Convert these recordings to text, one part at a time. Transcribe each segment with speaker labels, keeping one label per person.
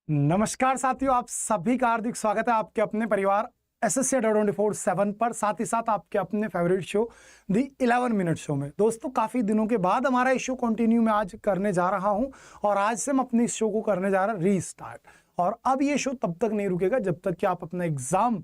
Speaker 1: नमस्कार साथियों, आप सभी का हार्दिक स्वागत है आपके अपने परिवार एसएससी 24/7 पर, साथ ही साथ आपके अपने फेवरेट शो दी 11 मिनट शो में। दोस्तों, काफी दिनों के बाद हमारा इस शो कंटिन्यू मैं आज करने जा रहा हूं और आज से हम अपने इस शो को करने जा रहे हैं रीस्टार्ट। और अब ये शो तब तक नहीं रुकेगा जब तक कि आप अपना एग्जाम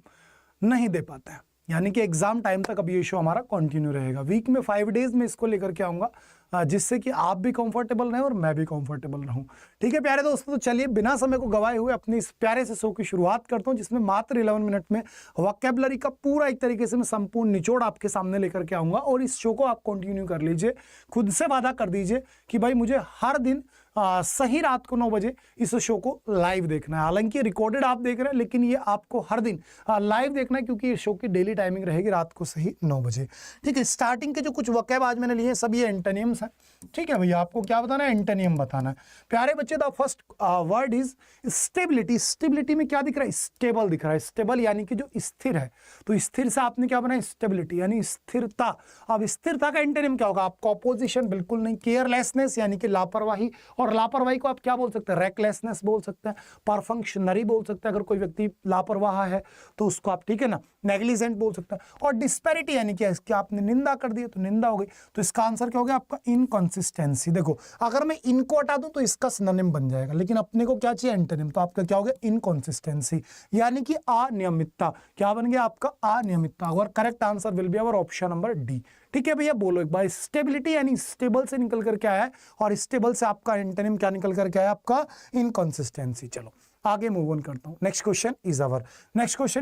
Speaker 1: नहीं दे पाते हैं, यानी कि एग्जाम टाइम तक अब ये शो हमारा कंटिन्यू रहेगा। वीक में 5 डेज में इसको लेकर के आऊंगा, जिससे कि आप भी कंफर्टेबल रहें और मैं भी कंफर्टेबल रहूं। ठीक है प्यारे दोस्तों, तो चलिए बिना समय को गवाए हुए अपनी इस प्यारे से शो की शुरुआत करता हूं, जिसमें मात्र 11 मिनट में वोकैबुलरी का पूरा एक तरीके से मैं संपूर्ण निचोड़ आपके सामने लेकर के आऊंगा। और इस शो को आप कंटिन्यू कर लीजिए, खुद से वादा कर दीजिए कि भाई मुझे हर दिन सही रात को 9 बजे इस शो को लाइव देखना है। हालांकि रिकॉर्डेड आप देख रहे हैं, लेकिन ये आपको हर दिन लाइव देखना है, क्योंकि ये शो की डेली टाइमिंग रहेगी रात को सही 9 बजे। ठीक है, स्टार्टिंग के जो कुछ वोकैब आज मैंने लिए हैं सब ये एंटोनिम्स हैं। ठीक है भैया, आपको क्या बताना है? एंटोनिम बताना है। प्यारे बच्चे, the first word is stability. Stability में क्या दिख रहा है? स्टेबल दिख रहा है। स्टेबल यानी कि जो स्थिर है, तो स्थिर से आपने क्या बनाया? स्टेबिलिटी यानी स्थिरता। अब स्थिरता का एंटोनिम क्या होगा? आपको ऑपोजिशन बिल्कुल नहीं। केयरलेसनेस यानी कि लापरवाही, और लापरवाही को आप क्या बोल सकते हैं? रेकलेसनेस बोल सकते हैं, परफंक्शनरी बोल सकते हैं। अगर कोई व्यक्ति लापरवाह है तो उसको आप, ठीक है ना, नेग्लिजेंट बोल सकते हैं। और डिस्पैरिटी यानी कि इसकी आपने निंदा कर दी तो निंदा हो गई। तो इसका आंसर क्या हो गया आपका? इनकंसिस्टेंसी। देखो, अगर मैं इनको हटा दूं तो इसका सिनोनिम बन जाएगा, लेकिन अपने को क्या चाहिए? एंटोनिम। तो आपका क्या हो गया? इनकंसिस्टेंसी यानी कि अनियमितता। क्या बन गया आपका? अनियमितता। और correct answer will be our option number D. ठीक है भैया, बोलो एक बार। स्टेबिलिटी यानी स्टेबल से निकल करके आया है, और स्टेबल से आपका एंटोनिम क्या निकल करके आया? आपका इनकंसिस्टेंसी। चलो आगे मूव ऑन करता हूं। Next question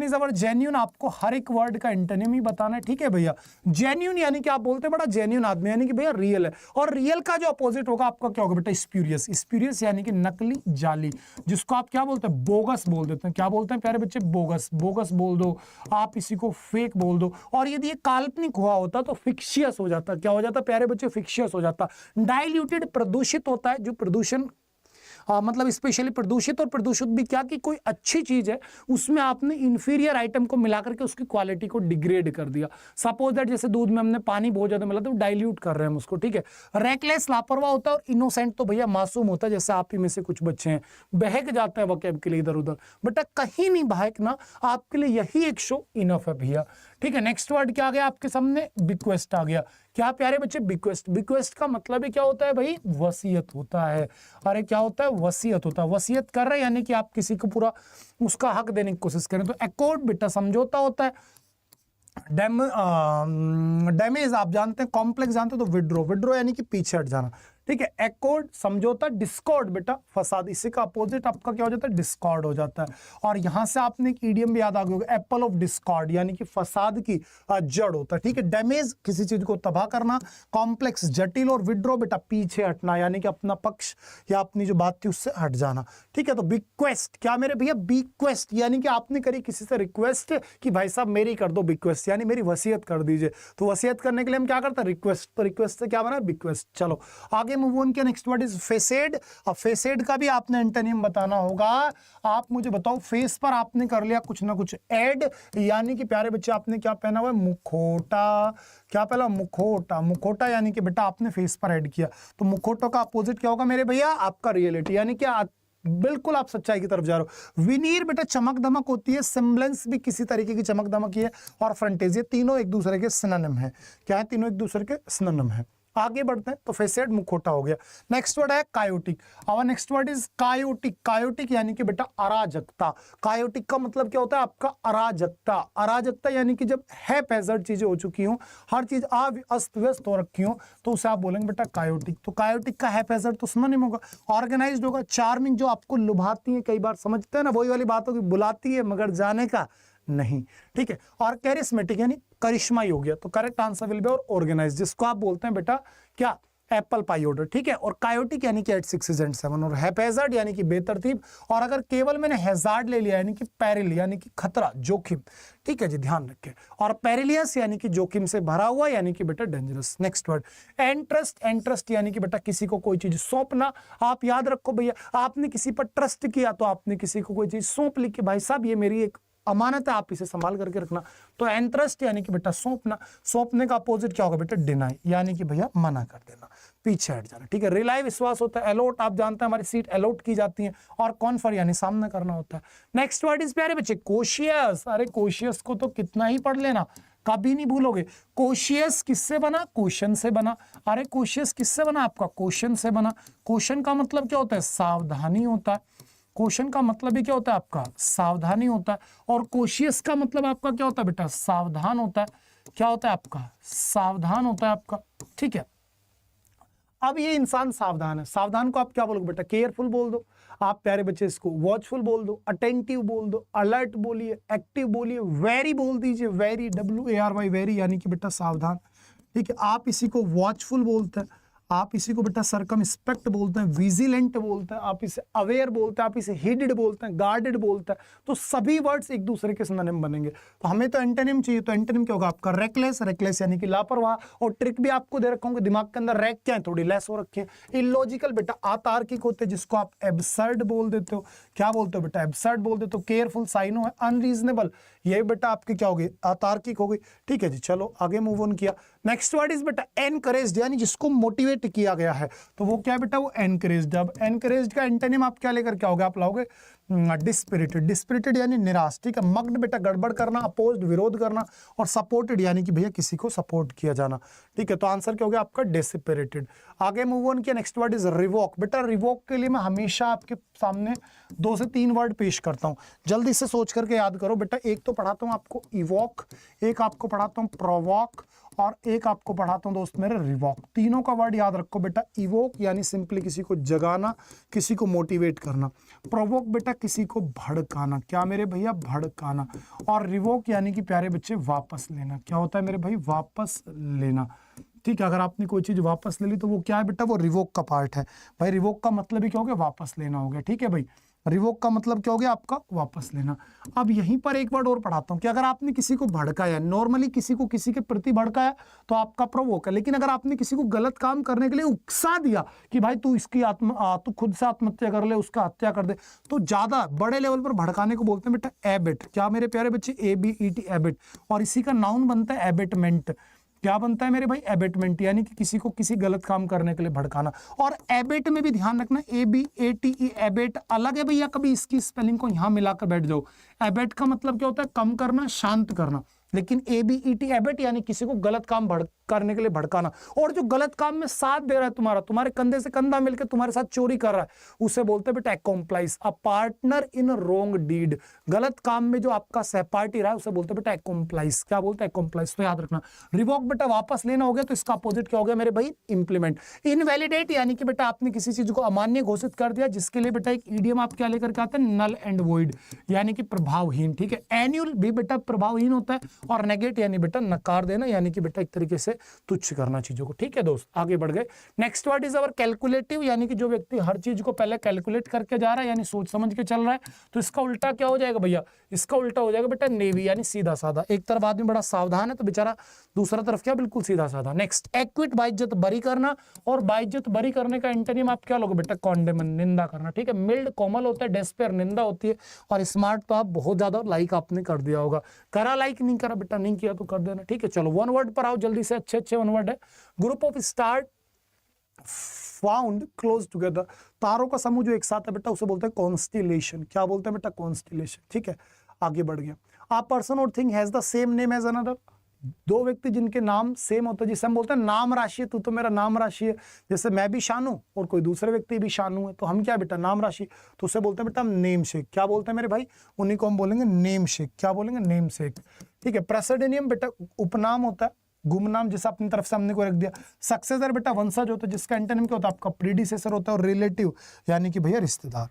Speaker 1: is our genuine. आपको हर एक वर्ड का एंटोनिम ही बताना है। ठीक है भैया, जेन्यून यानी कि आप बोलते हैं बड़ा जेन्यून आदमी, यानी कि भैया रियल है। और रियल का जो अपोजिट होगा आपका क्या होगा बेटा? स्प्यूरियस। स्प्यूरियस यानी कि नकली, जाली, जिसको आप क्या बोलते हैं? बोगस बोल देते हैं। क्या बोलते हैं प्यारे बच्चे? बोगस। बोगस बोल दो आप, इसी को फेक बोल दो। और यदि ये काल्पनिक हुआ होता तो फिक्शियस हो जाता। क्या हो जाता प्यारे बच्चे? फिक्शियस हो जाता। डाइल्यूटेड, प्रदूषित होता है। जो प्रदूषण मतलब स्पेशली प्रदूषित और प्रदूषित भी क्या, कि कोई अच्छी चीज है उसमें आपने इंफीरियर आइटम को मिला करके उसकी क्वालिटी को डिग्रेड कर दिया। सपोज दैट जैसे दूध में हमने पानी बहुत ज्यादा मिला तो डाइल्यूट कर रहे हैं हम उसको। ठीक है, रेकलेस लापरवाह होता है, और इनोसेंट तो भैया मासूम होता है, जैसे आप ही में से कुछ बच्चे हैं, बहक जाते हैं वोकैब के लिए इधर उधर। बेटा कहीं नहीं बहकना, आपके लिए यही एक शो इनफ है भैया। ठीक है, नेक्स्ट वर्ड क्या आ गया आपके सामने? बिक्वेस्ट आ गया। क्या प्यारे बच्चे? बिक्वेस्ट। बिक्वेस्ट का मतलब ही क्या होता है भाई? वसीयत होता है। अरे क्या होता है? वसीयत होता है। वसीयत कर रहे हैं यानी कि आप किसी को पूरा उसका हक देने की कोशिश करें। तो अकॉर्ड बेटा समझौता होता है। डैमेज आप जानते हैं, कॉम्प्लेक्स जानते हैं तो विड्रो। विड्रो यानी कि पीछे हट जाना। ठीक है, एकॉर्ड समझौता, डिस्कॉर्ड बेटा फसाद। इसी का अपोजिट आपका क्या हो जाता है? डिस्कॉर्ड हो जाता है। और यहां से आपने एक ईडियम भी याद आ गया होगा, एप्पल ऑफ डिस्कॉर्ड, यानी कि फसाद की जड़ होता है। ठीक है, डैमेज किसी चीज को तबाह करना, कॉम्प्लेक्स जटिल, और विड्रो बेटा पीछे हटना, यानी कि अपना पक्ष या अपनी जो बात थी उससे हट जाना। ठीक है, तो बिक्वेस्ट क्या मेरे भैया? बिक्वेस्ट यानी कि आपने करी किसी से रिक्वेस्ट कि भाई साहब मेरी कर दो बिक्वेस्ट, यानी मेरी वसीयत कर दीजिए। तो वसीयत करने के लिए हम क्या करते हैं? रिक्वेस्ट। तो रिक्वेस्ट से क्या बना? बिक्वेस्ट। चलो आगे मूव ऑन किया। Next word is facet. अब फेसेड का भी आपने एंटोनिम बताना होगा। आप मुझे बताओ, फेस पर आपने कर लिया कुछ ना कुछ ऐड, यानी कि प्यारे बच्चे आपने क्या पहना हुआ है? मुखोटा। क्या पहला? मुखोटा। मुखोटा यानी कि बेटा आपने फेस पर ऐड किया। तो मुखोटो का अपोजिट क्या होगा मेरे भैया? आपका रियलिटी, यानी कि बिल्कुल आप सच्चाई की तरफ जा रहे हो। विनीर बेटा चमक दमक होती है, सिम्बलेंस भी किसी तरीके की चमक दमक ही है, और फ्रंटेज, ये तीनों एक दूसरे के सिनोनिम है। क्या है? तीनों एक दूसरे के सिनोनिम है। आगे बढ़ते हैं, तो फेसेड मुखोटा हो गया। नेक्स्ट वर्ड है कायोटिक। और next word is chaotic. Chaotic यानी कि बेटा अराजकता। कायोटिक का मतलब क्या होता है आपका? अराजकता। अराजकता यानी कि जब है पैजर्ड चीजें हो चुकी हूं, हर चीज अस्त व्यस्त हो रखी हो, तो उसे आप बोलेंगे बेटा कायोटिक। तो कायोटिक का है पैजर्ड तो सिनोनिम होगा। ऑर्गेनाइज्ड होगा। चार्मिंग, जो आपको लुभाती है, कई बार समझते हैं ना, वही वाली बात होगी, बुलाती है मगर जाने का नहीं। ठीक है, और कैरिस्मेटिक यानी करिश्मा ही हो गया। तो करेक्ट आंसर विल बी और ऑर्गेनाइज, जिसको आप बोलते हैं बेटा क्या? Apple pie order. ठीक है, और कायोटिक यानी कि 8 6 एंड 7, और हैपेजार्ड यानी कि बेतरतीब। और अगर केवल मैंने हैजार्ड ले लिया यानी कि पैरिल यानी कि खतरा, जोखिम। ठीक है जी, ध्यान रखें। और पेरिलियस यानी कि जोखिम से भरा हुआ, यानी कि बेटा dangerous. Next word entrust. Entrust यानी कि बेटा किसी को कोई चीज सौंपना। आप याद रखो भैया, आपने किसी पर ट्रस्ट किया तो आपने किसी को कोई चीज सौंप ली कि भाई साहब ये मेरी एक अमानत है, आप इसे संभाल करके रखना। तो एंट्रस्ट यानी कि बेटा सौंपना। सौंपने का अपोजिट क्या होगा बेटा? डिनाई, यानी कि भैया मना कर देना। पीछे हट जाना, ठीक है। रिलाई विश्वास होता है, अलॉट आप जानते हैं हमारी सीट अलॉट की जाती है, और कॉन्फर यानी सामना करना होता है। नेक्स्ट वर्ड इज प्यारे बच्चे कोशियस। अरे कोशियस को तो कितना ही पढ़ लेना, कभी नहीं भूलोगे। कोशियस किससे बना? क्वेश्चन से बना। अरे कोशियस किससे बना? आपका क्वेश्चन से बना। क्वेश्चन का मतलब क्या होता है? सावधानी होता है। क्वेश्चन का मतलब ही क्या होता है आपका? सावधानी होता है। और कोशियस का मतलब आपका क्या होता है बेटा? सावधान होता है। क्या होता है आपका? सावधान होता है आपका, ठीक है। अब ये इंसान सावधान है, सावधान को आप क्या बोलोगे बेटा? केयरफुल बोल दो आप प्यारे बच्चे, इसको वॉचफुल बोल दो, अटेंटिव बोल दो, अलर्ट बोलिए, एक्टिव बोलिए, वेरी बोल दीजिए, वेरी, WARY वेरी, यानी कि बेटा सावधान, ठीक है। आप इसी को वॉचफुल बोलते हैं, आप इसी को बेटा सर्कमस्पेक्ट बोलते हैं, विजिलेंट बोलते हैं, आप इसे अवेयर बोलते हैं, आप इसे हिडेड बोलते हैं, गार्डेड बोलते हैं। तो सभी वर्ड्स एक दूसरे के सिनोनिम बनेंगे। तो हमें तो एंटोनिम चाहिए, तो एंटोनिम क्या होगा आपका? रेकलेस। रेकलेस यानी कि लापरवाह। और ट्रिक भी आपको दे रखा हूँ, दिमाग के अंदर रैक क्या है? थोड़ी लेस हो रखी है। इलॉजिकल बेटा अतार्किक होते हैं, जिसको आप एब्सर्ड बोल देते हो। क्या बोलते हो बेटा? एब्सर्ड बोल देते हो। केयरफुल साइनो है। अनरीजनेबल, ये बेटा आपके क्या हो गए? अतार्किक हो गई, ठीक है जी। चलो आगे मूव ऑन किया। नेक्स्ट वर्ड इज बेटा एनकरेज्ड, यानी जिसको मोटिवेट किया गया है, तो वो क्या बेटा? वो एनकरेज्ड। अब एनकरेज्ड का एंटोनिम आप क्या लेकर के आओगे? आप लाओगे डिस्पिरिटेड। डिस्पिरिटेड यानी निराश, ठीक है। मग्ड बेटा गड़बड़ करना, अपोज्ड विरोध करना, और सपोर्टेड यानी कि भैया किसी को सपोर्ट किया जाना, ठीक है। तो आंसर क्या हो गया आपका? डिस्पिरिटेड। आगे मूव ऑन किया। Next word is revoke. बेटा रिवोक के लिए मैं हमेशा आपके सामने 2 से 3 वर्ड पेश करता हूं, जल्दी से सोच करके याद करो बेटा। एक तो पढ़ाता हूं आपको इवोक, एक आपको पढ़ाता हूं प्रोवोक, और एक आपको पढ़ाता हूं दोस्त मेरे रिवॉक। तीनों का वर्ड याद रखो बेटा। इवोक यानी सिंपली किसी को जगाना, किसी को मोटिवेट करना। प्रोवोक बेटा किसी को भड़काना, क्या मेरे भैया? भड़काना। और रिवोक यानी कि प्यारे बच्चे वापस लेना। क्या होता है मेरे भाई? वापस लेना, ठीक है। अगर आपने कोई चीज वापस ले ली तो वो क्या है बेटा? वो रिवोक का पार्ट है भाई। रिवोक का मतलब ही क्या हो गया? वापस लेना हो गया, ठीक है भाई। रिवोक का मतलब क्या हो गया आपका? वापस लेना। अब यहीं पर एक वर्ड और पढ़ाता हूं कि अगर आपने किसी को भड़काया, नॉर्मली किसी को किसी के प्रति भड़काया तो आपका प्रोवोक है, लेकिन अगर आपने किसी को गलत काम करने के लिए उकसा दिया कि भाई तू इसकी तू खुद से आत्महत्या कर ले, उसका हत्या कर दे, तो ज्यादा बड़े लेवल पर भड़काने को बोलते हैं बेटा एबेट। क्या मेरे प्यारे बच्चे? ABET, Abbott. और इसी का नाउन बनता है एबेटमेंट। क्या बनता है मेरे भाई? एबेटमेंट, यानी कि किसी को किसी गलत काम करने के लिए भड़काना। और एबेट में भी ध्यान रखना, ABATE एबेट अलग है भैया, कभी इसकी स्पेलिंग को यहां मिलाकर बैठ जाओ। एबेट का मतलब क्या होता है? कम करना, शांत करना। लेकिन ABET एबेट यानी किसी को गलत काम करने के लिए भड़काना। और जो गलत काम में साथ दे रहा है तुम्हारा, तुम्हारे कंधे से कंधा मिलकर तुम्हारे साथ चोरी कर रहा है, उसे बोलते हैं बेटा accomplice, a partner in wrong deed. गलत काम में जो आपका सहपाठी रहा है उसे बोलते हैं बेटा एक्कॉम्प्लाइज। क्या बोलते हैं? एक्कॉम्प्लाइज। तो याद रखना, रिवॉक बेटा वापस लेना हो गया, तो इसका अपोजिट क्या हो गया मेरे भाई? इंप्लीमेंट। इनवैलिडेट यानी कि बेटा आपने किसी चीज को अमान्य घोषित कर दिया, जिसके लिए बेटा एक ईडियम आप क्या लेकर के आते हैं? नल एंड वॉइड, यानी कि प्रभावहीन, ठीक है। एन्युअल भी बेटा प्रभावहीन होता है। और नेगेट यानी बेटा नकार देना, यानी कि बेटा एक तरीके से तुच्छ करना चीजों को, ठीक है दोस्त। आगे बढ़ गए। Next word is our calculative, यानी कि जो व्यक्ति हर चीज को पहले कैलकुलेट करके जा रहा है, यानी सोच समझ के चल रहा है। तो इसका उल्टा क्या हो जाएगा भैया? इसका उल्टा हो जाएगा बेटा नेवी, यानी सीधा साधा। एक तरफ आदमी बड़ा सावधान है तो बेचारा दूसरा तरफ क्या? बिल्कुल सीधा साधा। नेक्स्ट एक्विट, बाइज्जत बरी करना। और बाइज्जत बरी करने का एंटोनिम आप क्या लोगे बेटा? कॉन्डेमन, निंदा करना, ठीक है। मिल्ड कोमल होता है, डेस्पेयर निंदा होती है, और स्मार्ट तो आप बहुत ज्यादा लाइक आपने कर दिया होगा। करा लाइक, नहीं करा बेटा? नहीं किया तो कर देना, ठीक है। चलो वन वर्ड पर आओ जल्दी से, अच्छे अच्छे वन वर्ड है। Group of star found close together, तारों का समूह जो एक साथ है बेटा उसे बोलते हैं कॉन्स्टिलेशन। क्या बोलते हैं बेटा? कॉन्स्टिलेशन, ठीक है। आगे बढ़ गया। आ पर्सन और thing has the same name as another, दो व्यक्ति जिनके नाम सेम होते हैं, जिसे हम बोलते हैं नाम राशि है। तू तो मेरा नाम राशि है, जैसे मैं भी शानू और कोई दूसरे व्यक्ति भी शानू है, तो हम क्या बेटा? नाम राशि। तो उसे बोलते हैं बेटा हम नेम शेक। क्या बोलते हैं मेरे भाई? उन्हीं को हम बोलेंगे नेम शेक। क्या बोलेंगे? नेम शेक, ठीक है। प्रेसिडेनियम बेटा उपनाम होता है, गुमनाम जैसा अपनी तरफ से हमने को रख दिया। सक्सेसर बेटा वंशज होता है, जिसका एंटोनिम क्या होता है? आपका प्रीडिसेसर होता है। और रिलेटिव यानी कि भैया रिश्तेदार।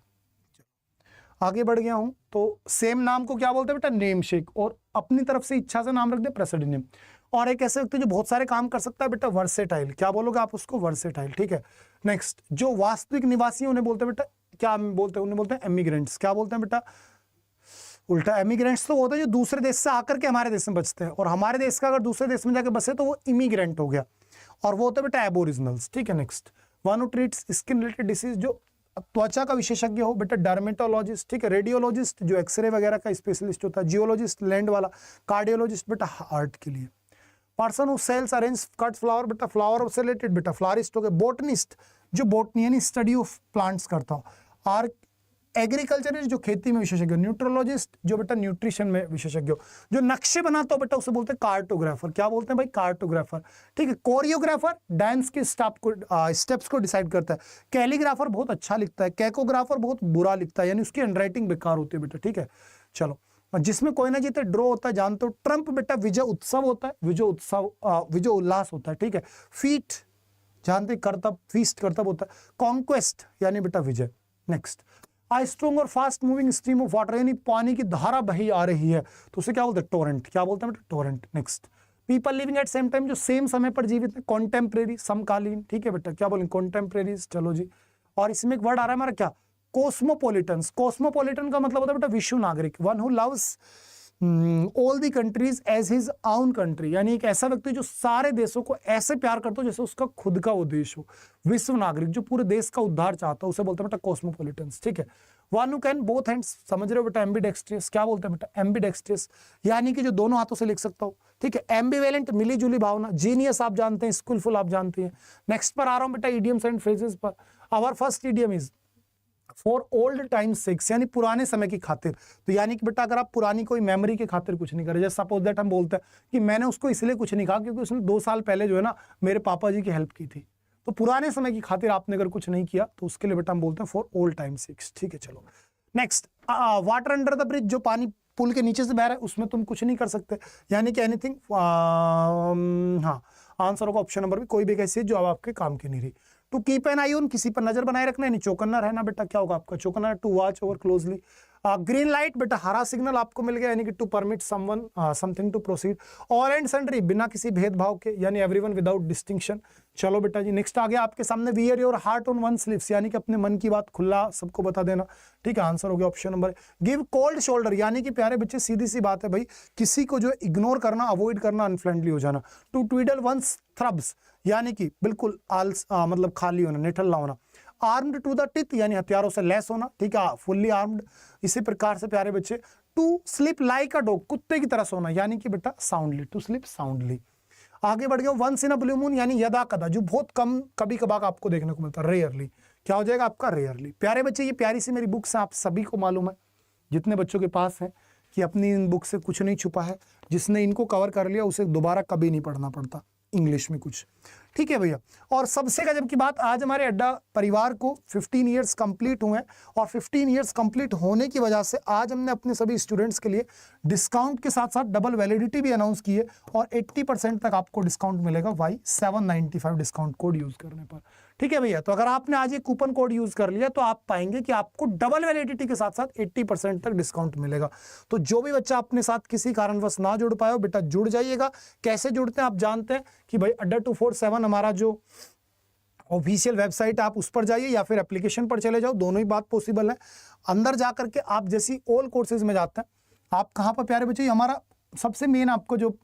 Speaker 1: आगे बढ़ गया हूं, तो सेम नाम को क्या बोलते हैं बेटा? Name shake. और अपनी तरफ से इच्छा से नाम रख दे प्रेसिडेनियम। और एक ऐसे व्यक्ति जो बहुत सारे काम कर सकता है बेटा? वर्सेटाइल। क्या बोलोगे आप उसको? वर्सेटाइल, ठीक है। नेक्स्ट, जो वास्तविक निवासी उन्हें बोलते हैं बेटा, क्या बोलते हैं? उन्हें बोलते हैं एमिग्रेंट्स। क्या बोलते हैं बेटा? उल्टा एमिग्रेंट्स तो होता है जो दूसरे देश से आकर के हमारे देश में बसते हैं, और हमारे देश का अगर दूसरे देश में जाकर बसे तो वो इमिग्रेंट हो गया, और वो होता है बेटा एबोरिजिनल्स, ठीक है। Next, one who treats skin related disease, जो त्वचा का विशेषज्ञ हो बेटा? डर्मेटोलॉजिस्ट, ठीक है। रेडियोलॉजिस्ट जो एक्सरे वगैरह का स्पेशलिस्ट होता है। जियोलॉजिस्ट लैंड वाला। कार्डियोलॉजिस्ट बेटा हार्ट के लिए। Person who sells arrange cut flower बेटा फ्लावर से रिलेटेड बेटा फ्लारिस्ट हो गए। बोटनिस्ट जो बोटनी यानी स्टडी ऑफ प्लांट्स करता हो। आर एग्रीकल्चरिस्ट जो खेती में विशेषज्ञ। न्यूट्रोलॉजिस्ट जो बेटा न्यूट्रिशन में विशेषज्ञ। जो नक्शे बनाता हो बेटा उसे बोलते हैं कार्टोग्राफर। क्या बोलते हैं भाई? कार्टोग्राफर। ठीक है। कोरियोग्राफर डांस के स्टेप्स को डिसाइड करता है। कैलीग्राफर बहुत अच्छा लिखता है। कैकोग्राफर बहुत बुरा लिखता है यानी उसकी हैंडराइटिंग बेकार होती है बेटा। ठीक है। चलो, जिसमें कोई ना जीते ड्रॉ होता है जानते हो। ट्रम्प बेटा विजय उत्सव होता है। विजय उल्लास होता है। ठीक है। फीट जानते करतब, फीस्ट करतब होता है। कॉन्क्वेस्ट यानी बेटा विजय। नेक्स्ट, आ स्ट्रॉन्ग और fast moving stream of water यानी पानी की धारा बही आ रही है तो उसे क्या बोलते हैं? टोरेंट। क्या बोलते हैं बेटा? Torrent. Next, people living at same time जो सेम समय पर जीवित है। कॉन्टेम्परेरी समकालीन। ठीक है बेटा। क्या बोलेंगे? कॉन्टेम्परेरीज। चलो जी। और इसमें एक वर्ड आ रहा है हमारा क्या? कॉस्मोपोलिटन्स। कॉस्मोपोलिटन का मतलब होता है बेटा विश्व नागरिक। One who loves all the countries as his own country यानी एक ऐसा व्यक्ति जो सारे देशों को ऐसे प्यार करता हो जैसे उसका खुद का उद्देश्य हो। विश्व नागरिक जो पूरे देश का उद्धार चाहता है उसे बोलते हैं बेटा कॉस्मोपोलिटन्स। ठीक है। One who can both hands समझ रहे हो बेटा? एम्बीडेक्स्ट्रियस। क्या बोलते हैं बेटा? एम्बीडेक्स्ट्रियस यानी कि जो दोनों हाथों से लिख सकता हो। ठीक है। एम्बिवेलेंट मिली जुली भावना। जीनियस आप जानते हैं, स्किलफुल आप जानते हैं। नेक्स्ट पर आ रहा हूं बेटा इडियम्स एंड फ्रेजेस पर। Our first idiom is for old time sake यानी पुराने समय की खातिर। तो यानी कि बेटा अगर आप पुरानी कोई मेमोरी की खातिर कुछ नहीं करे, जैसे सपोज दैट हम बोलते हैं कि मैंने उसको इसलिए कुछ नहीं कहा क्योंकि उसने 2 साल पहले जो है ना मेरे पापा जी की हेल्प की थी। तो पुराने समय की खातिर आपने अगर कुछ नहीं किया तो उसके लिए बेटा हम बोलते हैं फॉर ओल्ड टाइम सिक्स। ठीक है। चलो next, water under the bridge जो पानी पुल के नीचे से बह रहा है उसमें तुम कुछ नहीं कर सकते यानी कि एनीथिंग। हाँ, आंसर होगा ऑप्शन नंबर भी, कोई भी कैसी जो अब आपके काम की नहीं रही। To keep an eye on किसी पर नजर बनाए रखना यानी चौकन्ना रहना बेटा। क्या होगा आपका? चौकन्ना। To watch over closely. Green light बेटा हरा सिग्नल आपको मिल गया यानी कि to permit someone something to proceed. All and sundry बिना किसी भेदभाव के यानी एवरीवन विदाउट डिस्टिंक्शन। चलो बेटा जी नेक्स्ट आ गया आपके सामने wear your heart on one sleeves यानी कि अपने मन की बात खुला सबको बता देना। ठीक है। आंसर हो गया option number. Give cold shoulder यानी कि प्यारे बच्चे सीधी सी बात है भाई, किसी को जो इग्नोर करना, अवॉइड करना, अनफ्रेंडली हो जाना। टू ट्विडल वंस थ्रब्स यानी कि बिल्कुल मतलब खाली होना, निठल्ला होना। आर्म्ड टू द टिथ यानी हथियारों से लैस होना। ठीक है। Fully armed. इसी प्रकार से प्यारे बच्चे to sleep like a dog कुत्ते की तरह सोना यानी कि बेटा साउंडली। To sleep soundly. आगे बढ़ गया once in a blue moon यानी यदा कदा जो बहुत कम कभी कभार आपको देखने को मिलता है। रेयरली। क्या हो जाएगा आपका? रेयरली। प्यारे बच्चे ये प्यारी सी मेरी बुक्स है, आप सभी को मालूम है जितने बच्चों के पास है कि अपनी इन बुक से कुछ नहीं छुपा है। जिसने इनको कवर कर लिया उसे दोबारा कभी नहीं पढ़ना पड़ता इंग्लिश में कुछ। ठीक है भैया। और सबसे गजब की बात, आज हमारे अड्डा परिवार को 15 ईयर्स कंप्लीट हुए हैं और 15 ईयर्स कंप्लीट होने की वजह से आज हमने अपने सभी स्टूडेंट्स के लिए डिस्काउंट के साथ साथ डबल वैलिडिटी भी अनाउंस की है और 80% तक आपको डिस्काउंट मिलेगा वाई 795 डिस्काउंट कोड यूज करने पर। ठीक है भैया। तो अगर आपने आज ये कूपन कोड यूज कर लिया तो आप पाएंगे कि आपको डबल वैलिडिटी के साथ साथ 80% तक डिस्काउंट मिलेगा। तो जो भी बच्चा अपने साथ किसी कारणवश ना जुड़ पाए हो बेटा जुड़ जाइएगा। कैसे जुड़ते हैं आप जानते हैं कि भाई अड्डा 247 हमारा जो ऑफिशियल वेबसाइट आप उस पर जाइए या फिर एप्लीकेशन पर चले जाओ, दोनों ही बात पॉसिबल है। अंदर जाकर के आप जैसी ऑल कोर्सेज में जाते हैं आप कहाँ पर प्यारे बच्चे, हमारा सबसे मेन आपको जो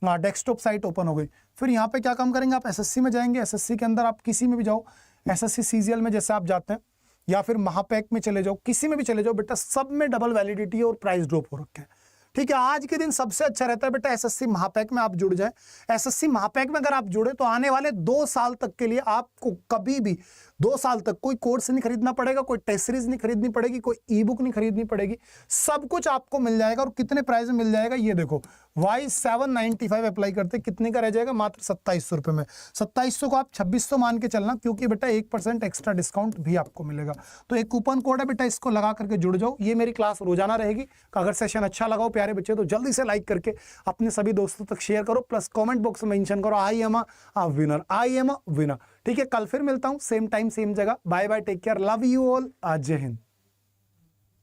Speaker 1: डेस्कटॉप साइट ओपन हो गई। फिर यहाँ पे क्या काम करेंगे आप? एसएससी में जाएंगे। एसएससी के अंदर आप किसी में भी जाओ, एसएससी सीजीएल में जैसे आप जाते हैं या फिर महापैक में चले जाओ, किसी में भी चले जाओ बेटा, सब में डबल वैलिडिटी और प्राइस ड्रॉप हो रखे हैं। ठीक है। आज के दिन सबसे अच्छा रहता है बेटा एसएससी महापैक में आप जुड़ जाए। एसएससी महापैक में अगर आप जुड़े तो आने वाले 2 साल तक के लिए आपको कभी भी 2 साल तक कोई कोर्स नहीं खरीदना पड़ेगा, कोई टेस्ट सीरीज नहीं खरीदनी पड़ेगी, कोई ई बुक नहीं खरीदनी पड़ेगी, सब कुछ आपको मिल जाएगा। और कितने प्राइस में मिल जाएगा ये देखो, वाई 795 अप्लाई करते कितने का रह जाएगा? मात्र 2700 रुपये में। 2700 को आप 2600 मान के चलना क्योंकि बेटा 1% एक्स्ट्रा डिस्काउंट भी आपको मिलेगा। तो एक कूपन कोड है बेटा, इसको लगा करके जुड़ जाओ। ये मेरी क्लास रोजाना रहेगी। अगर सेशन अच्छा लगा हो प्यारे बच्चे तो जल्दी से लाइक करके अपने सभी दोस्तों तक शेयर करो, प्लस कमेंट बॉक्स में मेंशन करो I am a winner, I am a winner. ठीक है। कल फिर मिलता हूं सेम टाइम सेम जगह। Bye bye, take care, love you all, जय हिंद।